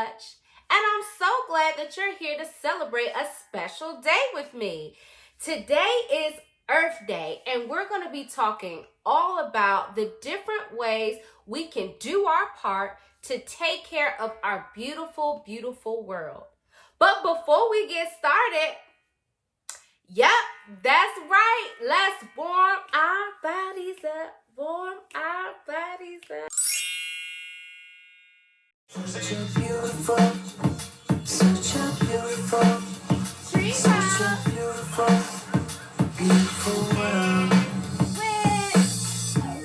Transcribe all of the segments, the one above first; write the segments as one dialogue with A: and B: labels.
A: much. And I'm so glad that you're here to celebrate a special day with me. Today is Earth Day, and we're going to be talking all about the different ways we can do our part to take care of our beautiful, beautiful world. But before we get started, yep, that's right. Let's warm our bodies up. Warm our bodies up.
B: Such a beautiful, such a beautiful, such a beautiful, beautiful world.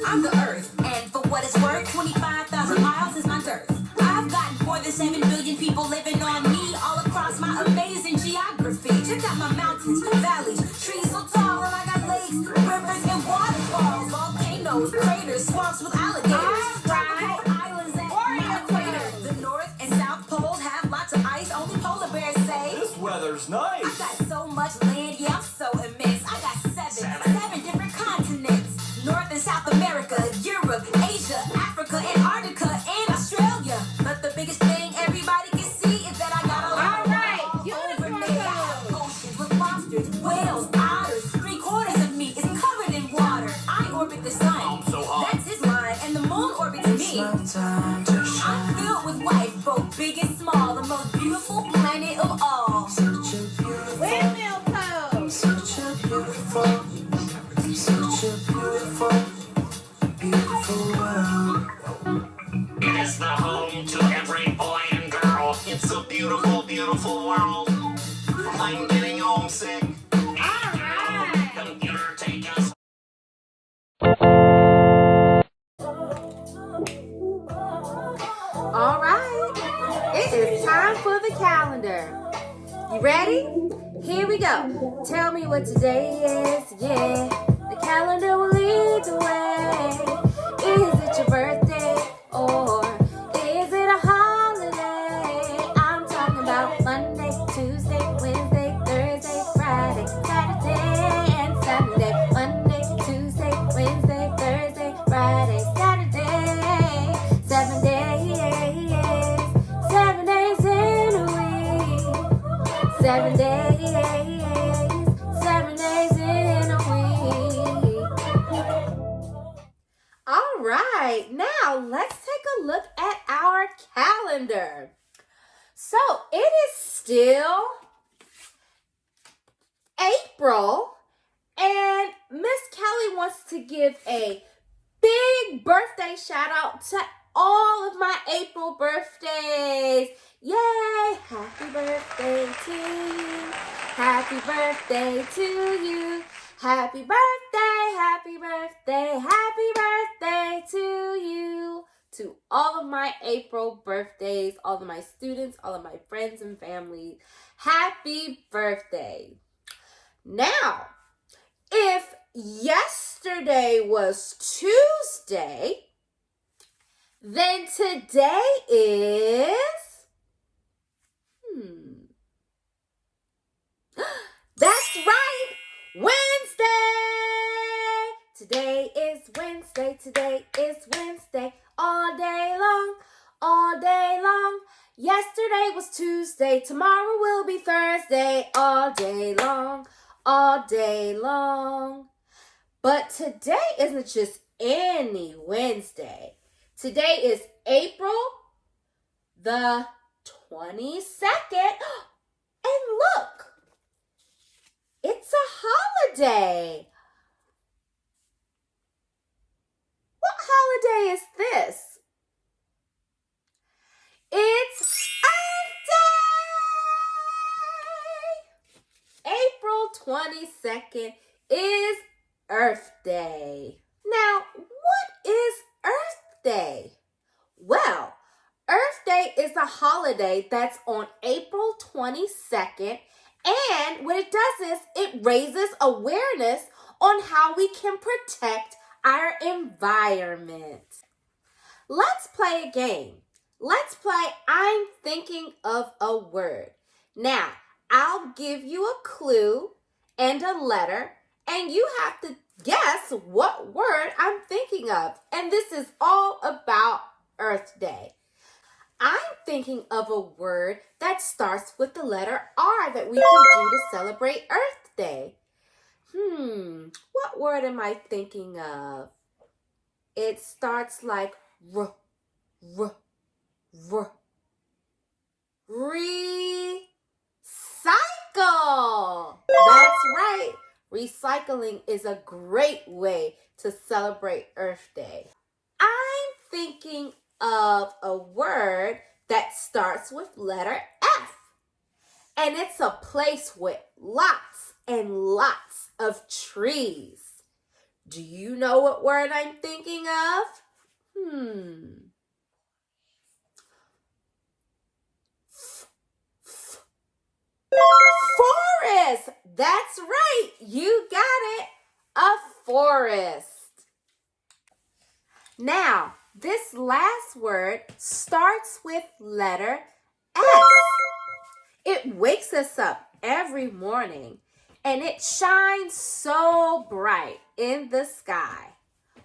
C: I'm the Earth, and for what it's worth, 25,000 miles is my girth. I've got more than 7 billion people living on me, all across my amazing geography. Check out my mountains, valleys, trees so tall, and I got lakes, rivers, and waterfalls, volcanoes, craters, swamps with alligators, tropical islands and my equator. The North and South poles have lots of ice, only polar bears say
D: This weather's nice.
C: I got so much land, yeah, I'm so immense. I got seven different continents. North and South America, Europe, Asia, Africa, Antarctica, and Australia. But the biggest thing everybody can see is that I got a lot over me. I have oceans with monsters, whales, otters. 3/4 of me is covered in water. I orbit the sun.
D: I'm so hot.
C: That's his line, and the moon orbits
B: It's
C: me.
B: my time to
C: I'm
B: shine.
C: filled with life, both big and small, the most beautiful planet of all.
B: Such a beautiful,
A: Windmill pose.
B: such a beautiful, such a beautiful, beautiful world.
D: It is the home to every boy and girl. It's a beautiful, beautiful world. I'm getting homesick.
A: Alright.
D: Computer, take us.
A: All right, it is time for the calendar. You ready? Here we go. Tell me what today is, yeah. The calendar will lead the way. Is it your birthday or is it a holiday? I'm talking about Monday, Tuesday, Wednesday, Thursday, Friday, Saturday, and Sunday. Monday, Tuesday, Wednesday, Thursday, Friday, Saturday. 7 days, 7 days in a week. 7 days, 7 days in a week. All right, now let's take a look at our calendar. So it is still April, and Miss Kelly wants to give a big birthday shout out to all of my April birthdays. Yay! Happy birthday to you. Happy birthday to you. Happy birthday, happy birthday, happy birthday to you. To all of my April birthdays, all of my students, all of my friends and family, happy birthday. Now, if yesterday was Tuesday, then today is that's right, Wednesday. Today is Wednesday. Today is Wednesday. All day long, all day long. Yesterday was Tuesday. Tomorrow will be Thursday. All day long, all day long. But today isn't just any Wednesday. Today is April the 22nd. And look, it's a holiday. What holiday is this? It's Earth Day! April 22nd is Earth Day. Now, what is Earth Day? Well, Earth Day is a holiday that's on April 22nd, and what it does is it raises awareness on how we can protect our environment. Let's play a game. Let's play I'm thinking of a word. Now, I'll give you a clue and a letter, and you have to guess what word I'm thinking of. And this is all about Earth Day. I'm thinking of a word that starts with the letter R that we can do to celebrate Earth Day. What word am I thinking of? It starts like R, R, R. Recycle. That's right. Recycling is a great way to celebrate Earth Day. I'm thinking of a word that starts with letter F. And it's a place with lots and lots of trees. Do you know what word I'm thinking of? Forest. That's right. You got it. A forest. Now, this last word starts with letter S. It wakes us up every morning and it shines so bright in the sky.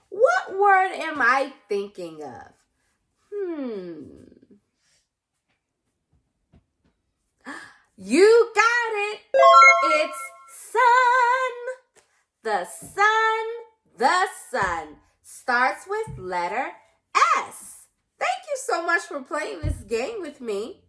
A: What word am I thinking of? You got it. It's sun. The sun starts with letter S. Thank you so much for playing this game with me.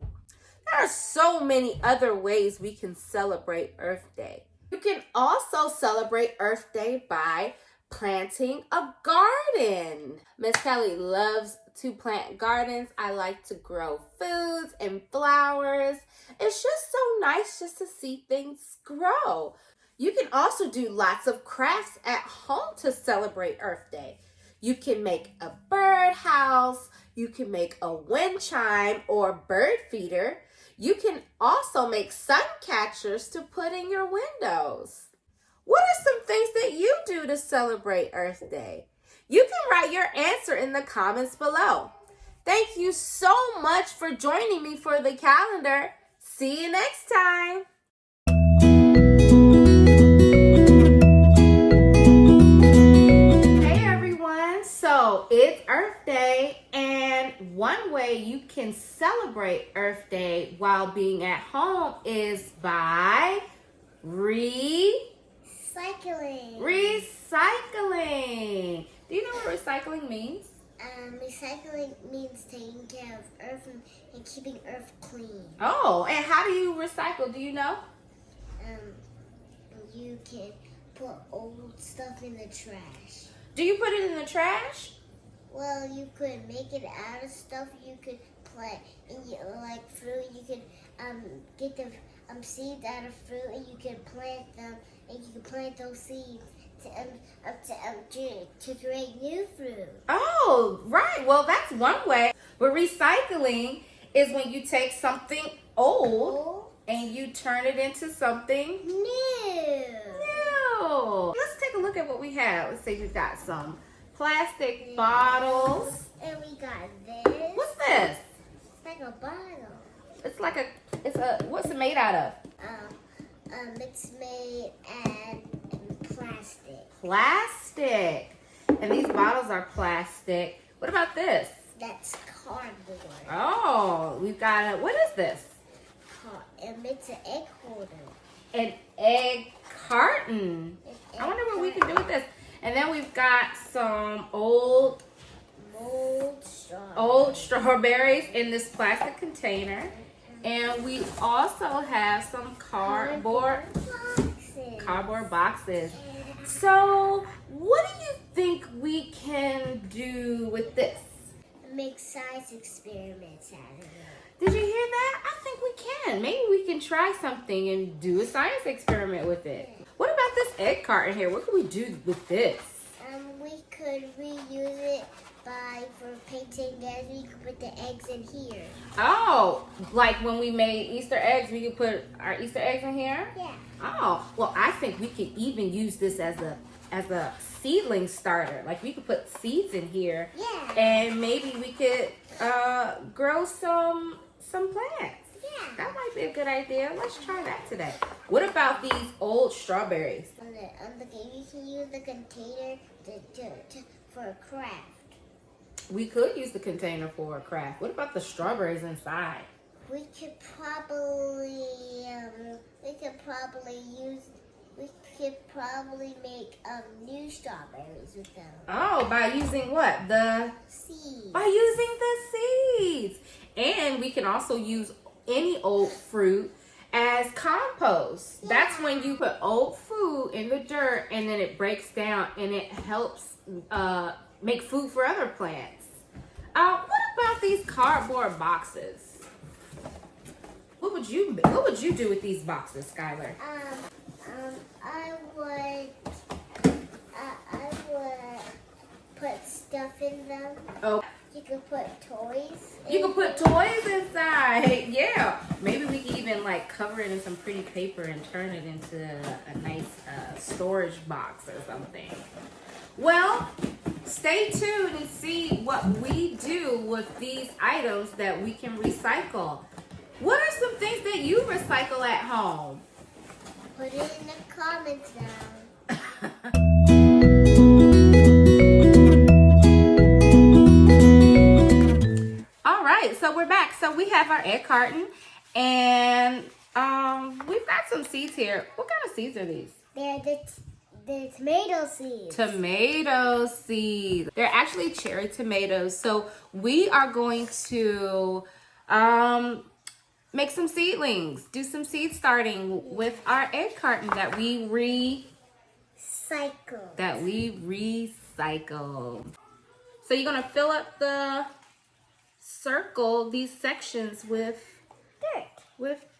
A: There are so many other ways we can celebrate Earth Day. You can also celebrate Earth Day by planting a garden. Miss Kelly loves to plant gardens. I like to grow foods and flowers. It's just so nice just to see things grow. You can also do lots of crafts at home to celebrate Earth Day. You can make a birdhouse. You can make a wind chime or bird feeder. You can also make sun catchers to put in your windows. What are some things that you do to celebrate Earth Day? You can write your answer in the comments below. Thank you so much for joining me for the calendar. See you next time. Hey everyone, so it's Earth Day, and one way you can celebrate Earth Day while being at home is by recycling. Do you know what recycling means?
E: Recycling means taking care of Earth and keeping Earth clean.
A: Oh, and how do you recycle? Do you know?
E: You can put old stuff in the trash.
A: Do you put it in the trash?
E: Well, you could make it out of stuff. You could plant, like fruit. You could get the seeds out of fruit, and you can plant them, and you can plant those seeds to create new fruit.
A: Oh, right. Well, that's one way. But recycling is when you take something old and you turn it into something
E: new.
A: Let's take a look at what we have. Let's see, we've got some plastic bottles.
E: And we got this.
A: What's this?
E: It's like a bottle.
A: What's it made out of?
E: It's made out of plastic.
A: Plastic. And these bottles are plastic. What about this?
E: That's cardboard.
A: Oh, we've got what is this?
E: It's an egg holder.
A: An egg carton. I wonder what we can do with this. And then we've got some old strawberries in this plastic container. And we also have some cardboard boxes. So, what do you think we can do with this?
E: Make science experiments out of it.
A: Did you hear that? I think we can. Maybe we can try something and do a science experiment with it. What about this egg carton here? What can we do with this?
E: We could reuse it for painting eggs. We could put the eggs in here.
A: Oh, like when we made Easter eggs, we could put our Easter eggs in here?
E: Yeah.
A: Oh, well, I think we could even use this as a seedling starter. Like we could put seeds in here.
E: Yeah.
A: And maybe we could grow some plants.
E: Yeah.
A: That might be a good idea. Let's try that today. What about these old strawberries?
E: You can use the container for a craft.
A: We could use the container for a craft. What about the strawberries inside?
E: We could probably make new strawberries with them.
A: Oh, by using what?
E: Seeds.
A: By using the seeds. And we can also use any old fruit as compost. That's when you put old food in the dirt and then it breaks down and it helps make food for other plants. What about these cardboard boxes? What would you do with these boxes, Skylar?
E: I would put stuff in them.
A: Oh,
E: You could put toys.
A: you can put toys inside. Yeah, maybe we can even like cover it in some pretty paper and turn it into a nice storage box or something. Well, stay tuned and see what we do with these items that we can recycle. What are some things that you recycle at home?
E: Put it in the comments down.
A: All right, so we're back. So we have our egg carton, and we've got some seeds here. What kind of seeds are these?
E: They're the tomato seeds.
A: Tomato seeds. They're actually cherry tomatoes. So we are going to make some seedlings, do some seed starting with our egg carton that we recycle. So you're gonna fill up the circle, these sections with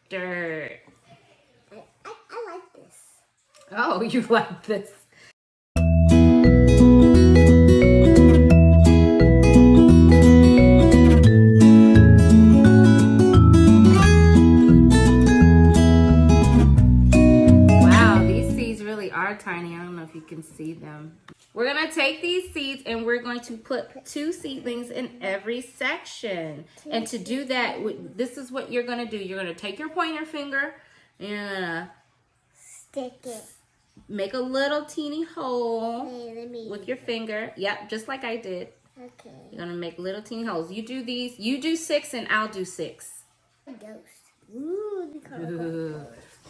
A: dirt.
E: I like this.
A: Oh, you like this. Wow, these seeds really are tiny. I don't know if you can see them. We're gonna take these seeds and we're going to put 2 seedlings in every section. And to do that, this is what you're gonna do. You're gonna take your pointer finger and
E: Stick it.
A: make a little teeny hole
E: Hey, let me.
A: with your finger. Yep, just like I did.
E: Okay.
A: You're gonna make little teeny holes. You do these. You do 6 and I'll do 6.
E: Ghost. Ooh, the color.
A: Ooh.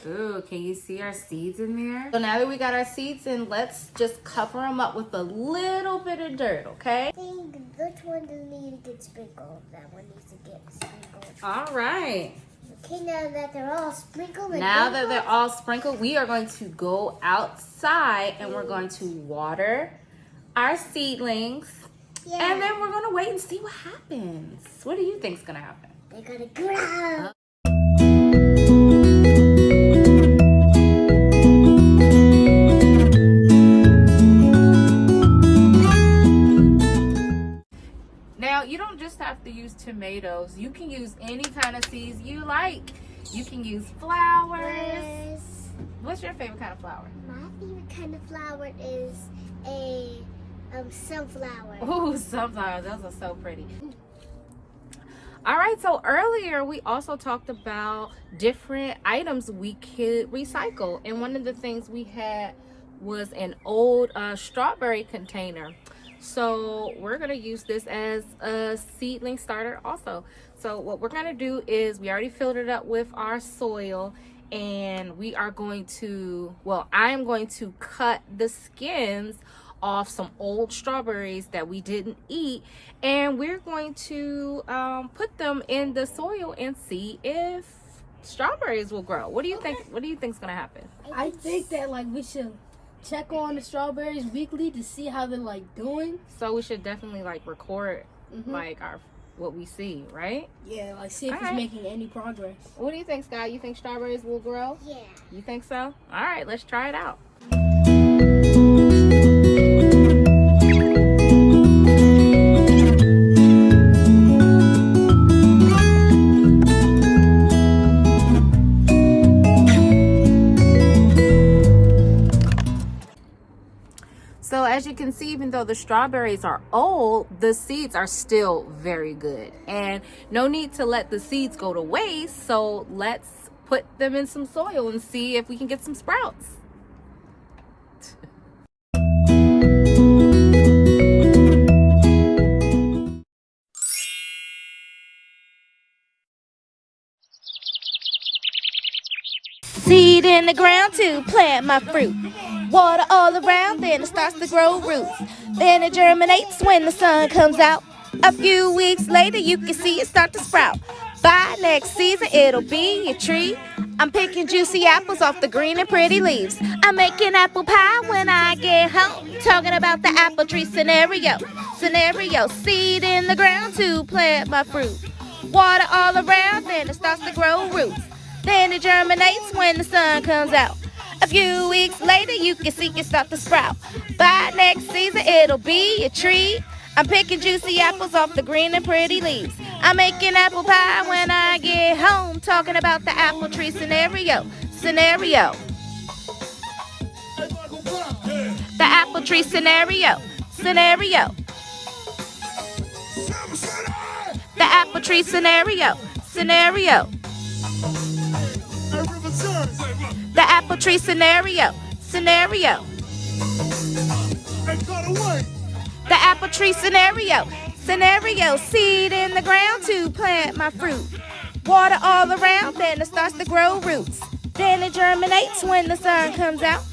A: Ooh, can you see our seeds in there? So now that we got our seeds in, let's just cover them up with a little bit of dirt, okay?
E: I think which one does need to get sprinkled? That one needs to get sprinkled.
A: All right.
E: Okay, now that they're all sprinkled. and
A: Now that
E: sprinkled,
A: they're all sprinkled, we are going to go outside and we're going to water our seedlings.
E: yeah,
A: And then we're going to wait and see what happens. What do you think's going to happen?
E: they're gonna grow.
A: Now, you don't just have to use tomatoes. You can use any kind of seeds you like. You can use flowers.
E: Yes.
A: What's your favorite kind of flower?
E: My favorite kind of flower is a sunflower.
A: Ooh, sunflowers. Those are so pretty. All right, so earlier we also talked about different items we could recycle. And one of the things we had was an old strawberry container. So we're gonna use this as a seedling starter also. So what we're gonna do is we already filled it up with our soil, and we are going to, well, I'm going to cut the skins off some old strawberries that we didn't eat, and we're going to put them in the soil and see if strawberries will grow. What do you think? What do you think's gonna happen?
F: I think that like we should check on the strawberries weekly to see how they're like doing.
A: So we should definitely like record like our what we see, right?
F: Yeah, like see if it's
A: Alright.
F: making any progress.
A: What do you think, Scott? You think strawberries will grow?
E: Yeah.
A: You think so? All right, let's try it out. So as you can see, even though the strawberries are old, the seeds are still very good. And no need to let the seeds go to waste. So let's put them in some soil and see if we can get some sprouts. in the ground to plant my fruit. Water all around, then it starts to grow roots. Then it germinates when the sun comes out. A few weeks later, you can see it start to sprout. By next season, it'll be a tree. I'm picking juicy apples off the green and pretty leaves. I'm making apple pie when I get home. Talking about the apple tree scenario. Scenario, seed in the ground to plant my fruit. Water all around, then it starts to grow roots. Then it germinates when the sun comes out. A few weeks later, you can see it start to sprout. By next season, it'll be a tree. I'm picking juicy apples off the green and pretty leaves. I'm making apple pie when I get home. Talking about the apple tree scenario. Scenario. The apple tree scenario. Scenario. The apple tree scenario. Scenario. The apple tree scenario. Scenario. The apple tree scenario. Scenario. Seed in the ground to plant my fruit. Water all around, then it starts to grow roots. Then it germinates when the sun comes out.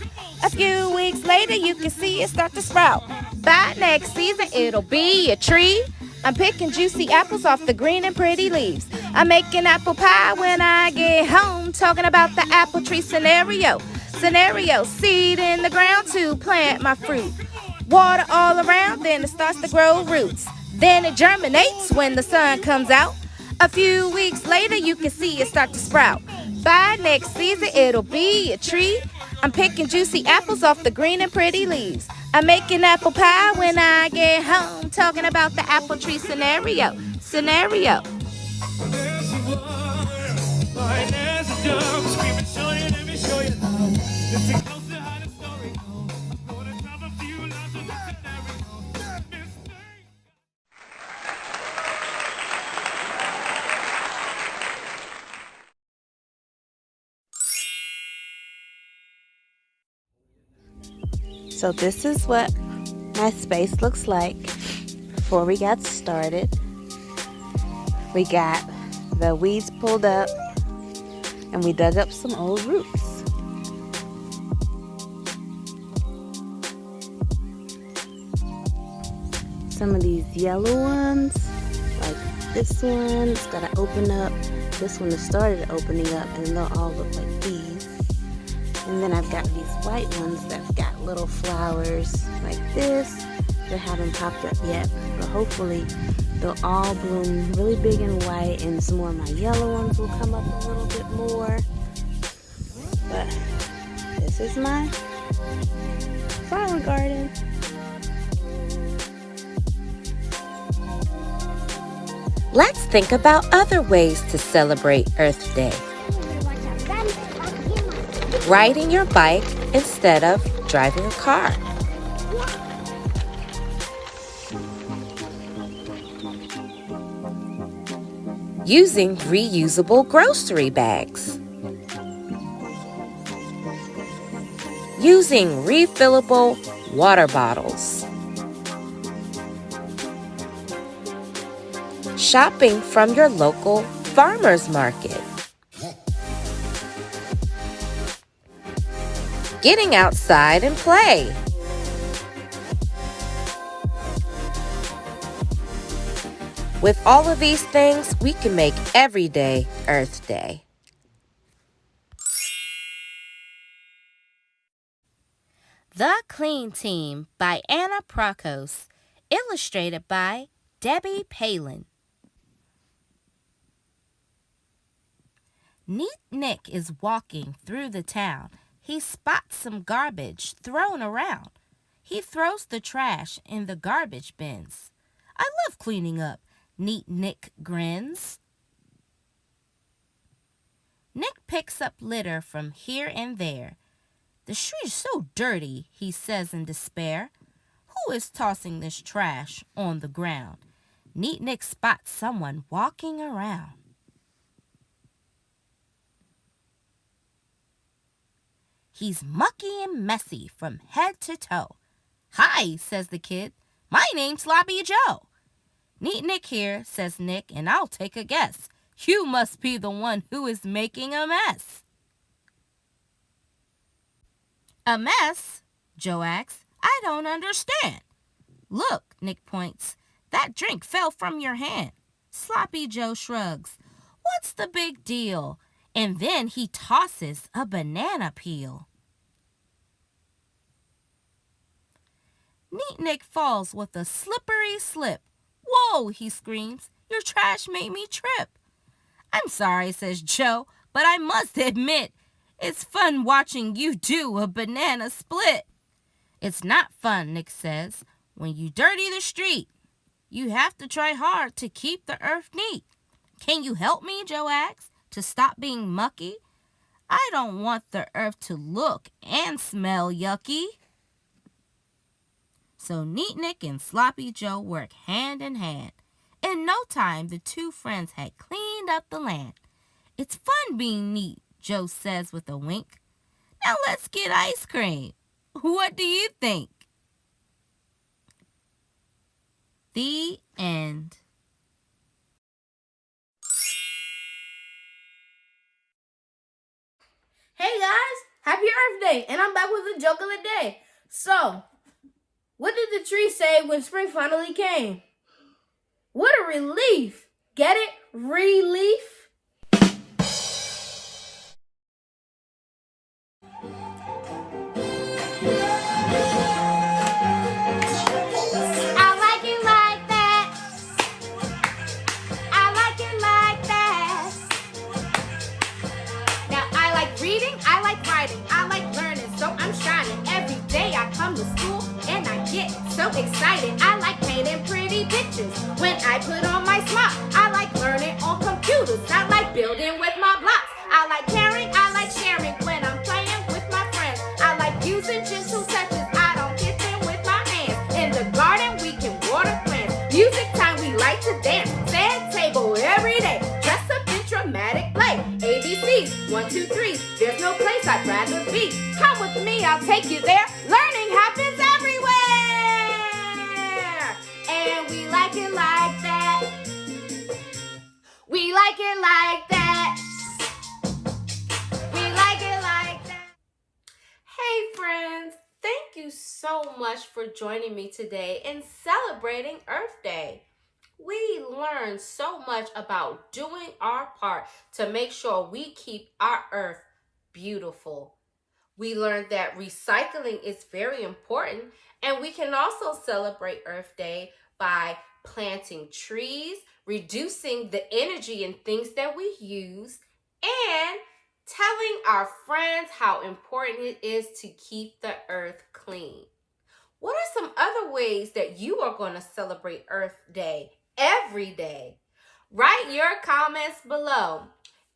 A: A few weeks later, you can see it start to sprout. By next season, it'll be a tree. I'm picking juicy apples off the green and pretty leaves. I'm making apple pie when I get home. Talking about the apple tree scenario. Scenario, seed in the ground to plant my fruit. Water all around, then it starts to grow roots. Then it germinates when the sun comes out. A few weeks later, you can see it start to sprout. By next season, it'll be a tree. I'm picking juicy apples off the green and pretty leaves. I'm making apple pie when I get home. Talking about the apple tree scenario. Scenario.
G: So this is what my space looks like before we got started. We got the weeds pulled up and we dug up some old roots. Some of these yellow ones, like this one, it's got to open up. This one has started opening up and they'll all look like these. And then I've got these white ones that've got little flowers like this. They haven't popped up yet, but hopefully they'll all bloom really big and white, and some more of my yellow ones will come up a little bit more. But this is my flower garden.
A: Let's think about other ways to celebrate Earth Day. Riding your bike instead of driving a car. Using reusable grocery bags. Using refillable water bottles. Shopping from your local farmer's market. Getting outside and play. With all of these things, we can make every day Earth Day. The Clean Team by Anna Prakos, illustrated by Debbie Palin. Neat Nick is walking through the town. He spots some garbage thrown around. He throws the trash in the garbage bins. I love cleaning up, Neat Nick grins. Nick picks up litter from here and there. The street is so dirty, he says in despair. Who is tossing this trash on the ground? Neat Nick spots someone walking around. He's mucky and messy from head to toe. Hi, says the kid. My name's Sloppy Joe. Neat Nick here, says Nick, and I'll take a guess. You must be the one who is making a mess.
H: A mess? Joe asks. I don't understand. Look, Nick points. That drink fell from your hand. Sloppy Joe shrugs. What's the big deal? And then he tosses a banana peel. Neat Nick falls with a slippery slip. Whoa, he screams. Your trash made me trip. I'm sorry, says Joe, but I must admit, it's fun watching you do a banana split. It's not fun, Nick says, when you dirty the street. You have to try hard to keep the earth neat. Can you help me, Joe asks, to stop being mucky? I don't want the earth to look and smell yucky. So Neat Nick and Sloppy Joe work hand in hand. In no time, the two friends had cleaned up the land. It's fun being neat, Joe says with a wink. Now let's get ice cream. What do you think? The end.
F: Hey guys, happy Earth Day, and I'm back with a joke of the day. So, what did the tree say when spring finally came? What a relief! Get it? Relief?
A: I like it like that. I like it like that. Now I like reading, I like writing, I like learning, so I'm shining. Every day I come to school and I get so excited. I like painting pretty pictures when I put on my smock. I like learning on computers. I like building with my blocks. I like caring, I like sharing when I'm playing with my friends. I like using gentle touches. I don't hit them with my hands. In the garden we can water plants. Music time we like to dance. Sand table every day. Dress up in dramatic play. ABCs, 1, 2, 3. There's no place I'd rather be. Come with me, I'll take you there. Learning happens everywhere. And we like it like that. We like it like that. We like it like that. Hey friends, thank you so much for joining me today in celebrating Earth Day. We learned so much about doing our part to make sure we keep our earth beautiful. We learned that recycling is very important, and we can also celebrate Earth Day by planting trees, reducing the energy and things that we use, and telling our friends how important it is to keep the earth clean. What are some other ways that you are going to celebrate Earth Day every day? Write your comments below.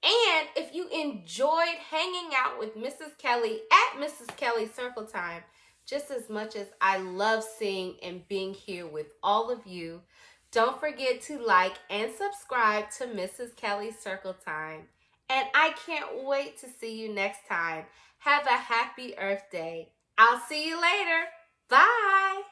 A: And if you enjoyed hanging out with Mrs. Kelly at Mrs. Kelly Circle Time, just as much as I love seeing and being here with all of you, don't forget to like and subscribe to Mrs. Kelly Circle Time. And I can't wait to see you next time. Have a happy Earth Day. I'll see you later. Bye.